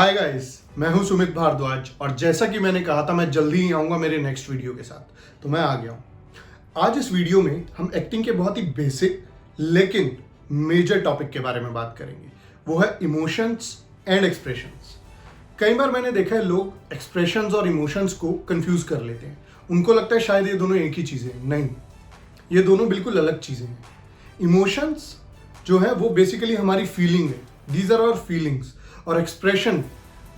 Hi guys, मैं हूं सुमित भारद्वाज और जैसा कि मैंने कहा था मैं जल्दी ही आऊंगा मेरे नेक्स्ट वीडियो के साथ, तो मैं आ गया हूं। आज इस वीडियो में हम एक्टिंग के बहुत ही बेसिक लेकिन मेजर टॉपिक के बारे में बात करेंगे। वो है इमोशंस एंड एक्सप्रेशंस। कई बार मैंने देखा है लोग एक्सप्रेशंस और इमोशंस को कंफ्यूज कर लेते हैं। उनको लगता है शायद ये दोनों एक ही चीज़ है। नहीं, ये दोनों बिल्कुल अलग चीज़ें हैं। इमोशंस जो है वो बेसिकली हमारी फीलिंग है, दीज आर आवर फीलिंग्स। और एक्सप्रेशन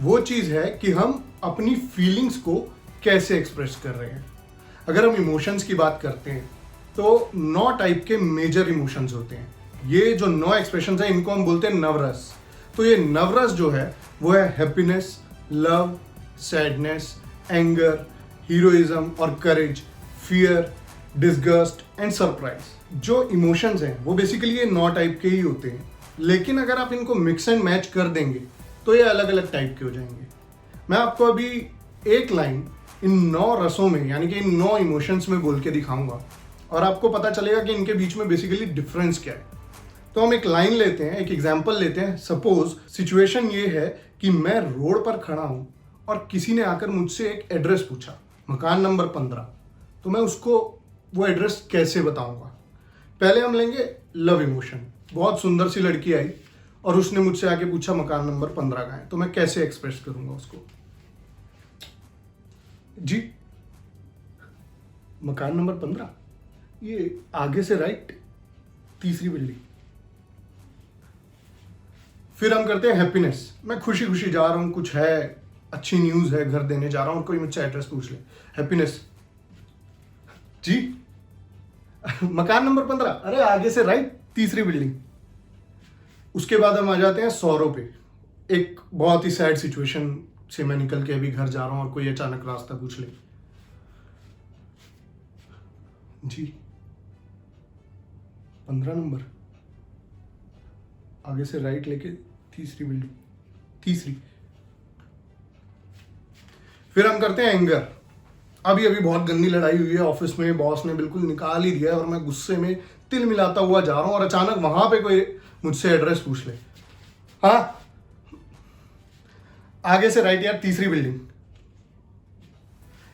वो चीज़ है कि हम अपनी फीलिंग्स को कैसे एक्सप्रेस कर रहे हैं। अगर हम इमोशंस की बात करते हैं तो 9 टाइप के मेजर इमोशंस होते हैं। ये जो 9 एक्सप्रेशंस हैं इनको हम बोलते हैं नवरस। तो ये नवरस जो है वो है happiness, love, sadness, anger, heroism और करेज, फियर, डिसगस्ट एंड सरप्राइज। जो इमोशंस हैं वो बेसिकली ये 9 टाइप के ही होते हैं, लेकिन अगर आप इनको मिक्स एंड मैच कर देंगे तो ये अलग अलग टाइप के हो जाएंगे। मैं आपको अभी एक लाइन इन 9 रसों में यानी कि इन 9 इमोशंस में बोल के दिखाऊंगा और आपको पता चलेगा कि इनके बीच में बेसिकली डिफरेंस क्या है। तो हम एक लाइन लेते हैं, एक एग्जाम्पल लेते हैं। सपोज सिचुएशन ये है कि मैं रोड पर खड़ा हूँ और किसी ने आकर मुझसे एक एड्रेस पूछा, मकान नंबर 15। तो मैं उसको वो एड्रेस कैसे बताऊंगा। पहले हम लेंगे लव इमोशन। बहुत सुंदर सी लड़की आई और उसने मुझसे आके पूछा मकान नंबर 15 का है, तो मैं कैसे एक्सप्रेस करूंगा उसको। जी, मकान नंबर 15, ये आगे से राइट, तीसरी बिल्डिंग। फिर हम करते हैं हैप्पीनेस। मैं खुशी खुशी जा रहा हूं, कुछ है, अच्छी न्यूज है, घर देने जा रहा हूं और कोई मुझसे एड्रेस पूछ ले। हैप्पीनेस, जी मकान नंबर 15, अरे आगे से राइट, तीसरी बिल्डिंग। उसके बाद हम आ जाते हैं सौरों पे। एक बहुत ही सैड सिचुएशन से मैं निकल के अभी घर जा रहा हूं और कोई अचानक रास्ता पूछ ले। जी 15 नंबर, आगे से राइट लेके तीसरी बिल्डिंग, तीसरी। फिर हम करते हैं एंगर। अभी बहुत गंदी लड़ाई हुई है ऑफिस में, बॉस ने बिल्कुल निकाल ही दिया है और मैं गुस्से में तिल मिलाता हुआ जा रहा हूं और अचानक वहां पे कोई मुझसे एड्रेस पूछ ले। हाँ, आगे से राइट यार, तीसरी बिल्डिंग।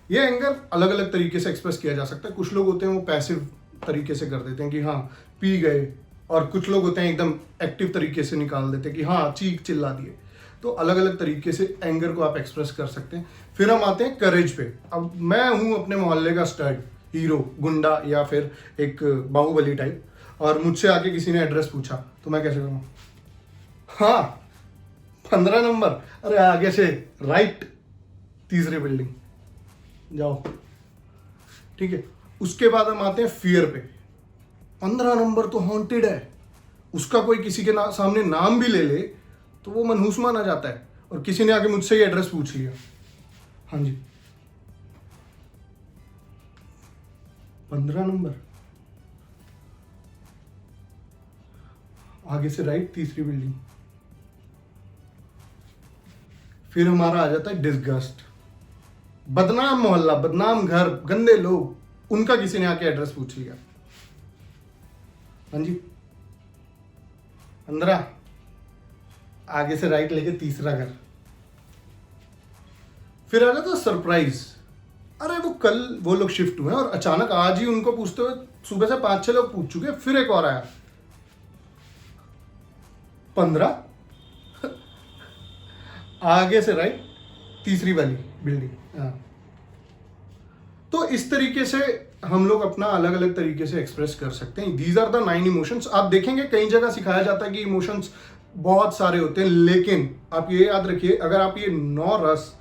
ये एंगर अलग अलग तरीके से एक्सप्रेस किया जा सकता है। कुछ लोग होते हैं वो पैसिव तरीके से कर देते हैं कि हाँ पी गए, और कुछ लोग होते हैं एकदम एक्टिव तरीके से निकाल देते हैं कि हाँ चीख चिल्ला दिए। तो अलग अलग तरीके से एंगर को आप एक्सप्रेस कर सकते हैं। फिर हम आते हैं करेज पे। अब मैं हूं अपने मोहल्ले का स्टड, हीरो, गुंडा या फिर एक बाहुबली टाइप, और मुझसे आके किसी ने एड्रेस पूछा तो मैं कैसे करूँ। हाँ 15 नंबर, अरे आगे से राइट, तीसरी बिल्डिंग, जाओ। ठीक है। उसके बाद हम आते हैं फियर पे। 15 नंबर तो हॉन्टेड है, उसका कोई किसी के सामने नाम भी ले ले तो वो मनहूस माना जाता है, और किसी ने आके मुझसे ही एड्रेस पूछ लिया। हाँ जी 15 नंबर, आगे से राइट, तीसरी बिल्डिंग। फिर हमारा आ जाता है डिसगस्ट। बदनाम मोहल्ला, बदनाम घर, गंदे लोग, उनका किसी ने आके एड्रेस पूछ लिया। हाँ जी 15, आगे से राइट लेके तीसरा घर। फिर आ जाता है सरप्राइज। अरे वो लोग शिफ्ट हुए और अचानक आज ही उनको पूछते हुए सुबह से 5-6 लोग पूछ चुके, फिर एक और आया। 15, आगे से राइट, तीसरी वाली बिल्डिंग। हाँ, तो इस तरीके से हम लोग अपना अलग अलग तरीके से एक्सप्रेस कर सकते हैं। These are the 9 emotions. आप देखेंगे कई जगह सिखाया जाता है कि इमोशंस बहुत सारे होते हैं, लेकिन आप ये याद रखिए, अगर आप ये 9 रस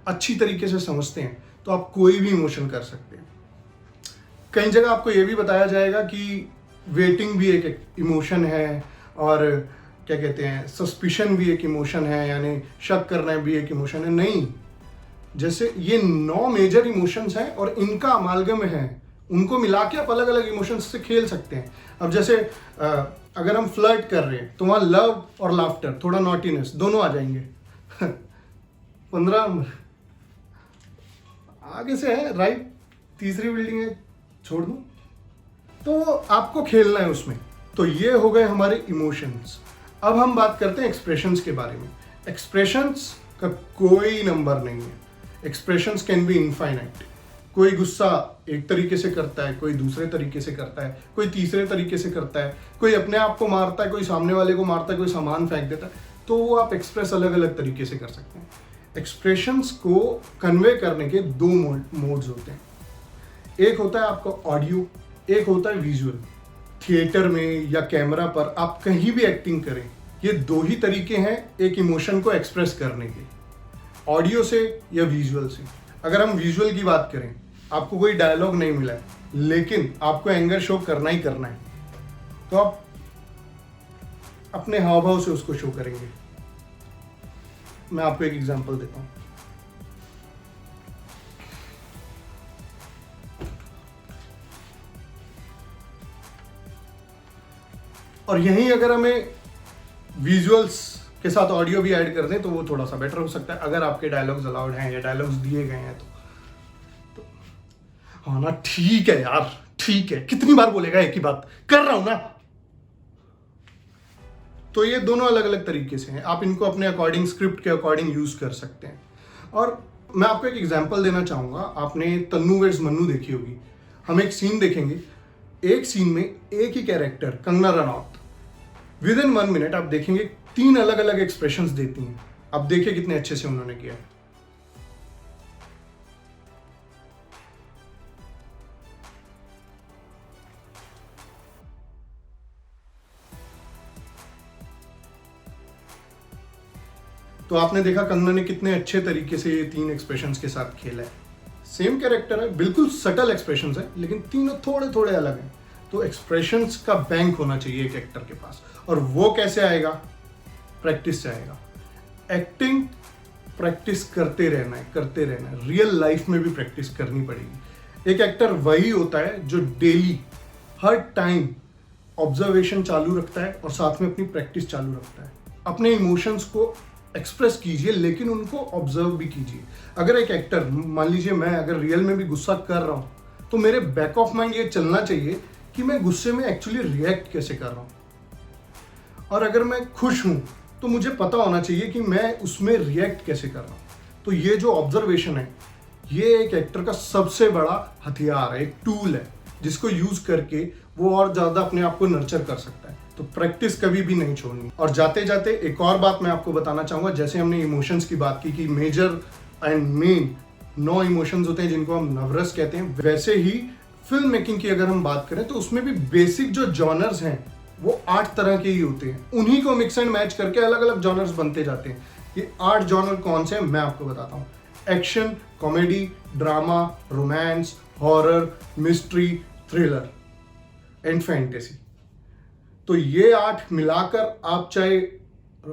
अच्छी तरीके से समझते हैं तो आप कोई भी इमोशन कर सकते हैं। कई जगह आपको ये भी बताया जाएगा कि वेटिंग भी एक इमोशन है, और क्या कहते हैं, सस्पिशन भी एक इमोशन है, यानी शक करना भी एक इमोशन है। नहीं, जैसे ये 9 मेजर इमोशंस हैं और इनका अमालगम है, उनको मिला के आप अलग अलग इमोशंस से खेल सकते हैं। अब जैसे अगर हम फ्लर्ट कर रहे हैं तो वहाँ लव और लाफ्टर, थोड़ा नॉटीनेस, दोनों आ जाएंगे। 15 नंबर, आगे से है राइट, तीसरी बिल्डिंग है, छोड़ दूँ। तो आपको खेलना है उसमें। तो ये हो गए हमारे इमोशंस। अब हम बात करते हैं एक्सप्रेशंस के बारे में। एक्सप्रेशंस का कोई नंबर नहीं है। Expressions can be infinite. कोई गुस्सा एक तरीके से करता है, कोई दूसरे तरीके से करता है, कोई तीसरे तरीके से करता है, कोई अपने आप को मारता है, कोई सामने वाले को मारता है, कोई सामान फेंक देता है। तो वो आप एक्सप्रेस अलग अलग तरीके से कर सकते हैं। एक्सप्रेशंस को कन्वे करने के दो मोड्स होते हैं। एक होता है आपका ऑडियो, एक होता है विजुअल। थिएटर में या कैमरा पर आप कहीं भी एक्टिंग करें, ये दो ही तरीके हैं एक इमोशन को एक्सप्रेस करने के, ऑडियो से या विजुअल से। अगर हम विजुअल की बात करें, आपको कोई डायलॉग नहीं मिला है लेकिन आपको एंगर शो करना ही करना है, तो आप अपने हाव भाव से उसको शो करेंगे। मैं आपको एक एग्जांपल देता हूं। और यहीं अगर हमें विजुअल्स के साथ ऑडियो भी ऐड कर दें तो वो थोड़ा सा बेटर हो सकता है, अगर आपके डायलॉग्स अलाउड हैं या डायलॉग्स दिए गए हैं तो हाँ ना, ठीक है यार, ठीक है, कितनी बार बोलेगा एक ही बात, कर रहा हूं ना। तो ये दोनों अलग अलग तरीके से हैं, आप इनको अपने अकॉर्डिंग, स्क्रिप्ट के अकॉर्डिंग यूज कर सकते हैं। और मैं आपको एक एग्जांपल देना चाहूंगा। आपने तन्नू वेड्स मन्नू देखी होगी। हम एक सीन देखेंगे, एक सीन में एक ही character Kangana Ranaut within 1 minute आप देखेंगे 3 अलग अलग एक्सप्रेशंस देती हैं। अब देखिए कितने अच्छे से उन्होंने किया। तो आपने देखा कंगना ने कितने अच्छे तरीके से ये 3 एक्सप्रेशंस के साथ खेला है। सेम कैरेक्टर है, बिल्कुल सटल एक्सप्रेशंस है, लेकिन तीनों थोड़े थोड़े अलग हैं। तो एक्सप्रेशंस का बैंक होना चाहिए एक एक्टर के पास। और वो कैसे आएगा? प्रैक्टिस से आएगा। एक्टिंग प्रैक्टिस करते रहना है, करते रहना है। रियल लाइफ में भी प्रैक्टिस करनी पड़ेगी। एक एक्टर वही होता है जो डेली हर टाइम ऑब्जर्वेशन चालू रखता है और साथ में अपनी प्रैक्टिस चालू रखता है। अपने इमोशंस को एक्सप्रेस कीजिए, लेकिन उनको ऑब्जर्व भी कीजिए। अगर एक एक्टर, मान लीजिए मैं अगर रियल में भी गुस्सा कर रहा हूं, तो मेरे बैक ऑफ माइंड ये चलना चाहिए कि मैं गुस्से में एक्चुअली रिएक्ट कैसे कर रहा हूं। और अगर मैं खुश हूं तो मुझे पता होना चाहिए कि मैं उसमें रिएक्ट कैसे कर रहा हूं। तो ये जो ऑब्जर्वेशन है, ये एक एक्टर का सबसे बड़ा हथियार है, एक टूल है, जिसको यूज करके वो और ज्यादा अपने आप को नर्चर कर सकता है। तो प्रैक्टिस कभी भी नहीं छोड़नी। और जाते जाते एक और बात मैं आपको बताना चाहूंगा। जैसे हमने इमोशंस की बात की कि मेजर एंड मेन 9 इमोशंस होते हैं जिनको हम नर्वस कहते हैं, वैसे ही फिल्म मेकिंग की अगर हम बात करें तो उसमें भी बेसिक जो जॉनर्स हैं वो 8 तरह के ही होते हैं। उन्हीं को मिक्स एंड मैच करके अलग अलग जॉनर्स बनते जाते हैं। ये 8 जॉनर कौन से हैं मैं आपको बताता हूँ। Action, comedy, drama, romance, horror, mystery, thriller and fantasy. तो ये 8 मिलाकर आप चाहे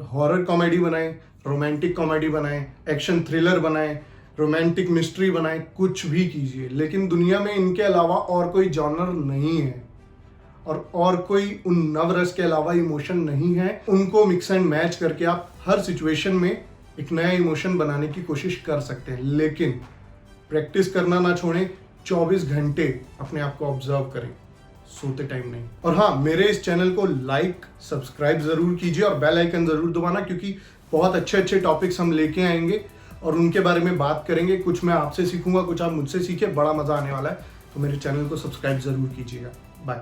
हॉरर कॉमेडी बनाएं, रोमांटिक कॉमेडी बनाएं, एक्शन थ्रिलर बनाएं, रोमांटिक मिस्ट्री बनाएं, कुछ भी कीजिए, लेकिन दुनिया में इनके अलावा और कोई जॉनर नहीं है और कोई उन नवरस के अलावा इमोशन नहीं है। उनको मिक्स एंड मैच करके आप हर सिचुएशन में एक नया इमोशन बनाने की कोशिश कर सकते हैं, लेकिन प्रैक्टिस करना ना छोड़ें। 24 घंटे अपने आप को ऑब्जर्व करें, सोते टाइम नहीं। और हाँ, मेरे इस चैनल को लाइक, सब्सक्राइब जरूर कीजिए और बेल आइकन जरूर दबाना, क्योंकि बहुत अच्छे अच्छे टॉपिक्स हम लेके आएंगे और उनके बारे में बात करेंगे। कुछ मैं आपसे सीखूंगा, कुछ आप मुझसे सीखे, बड़ा मजा आने वाला है। तो मेरे चैनल को सब्सक्राइब जरूर कीजिएगा। बाय।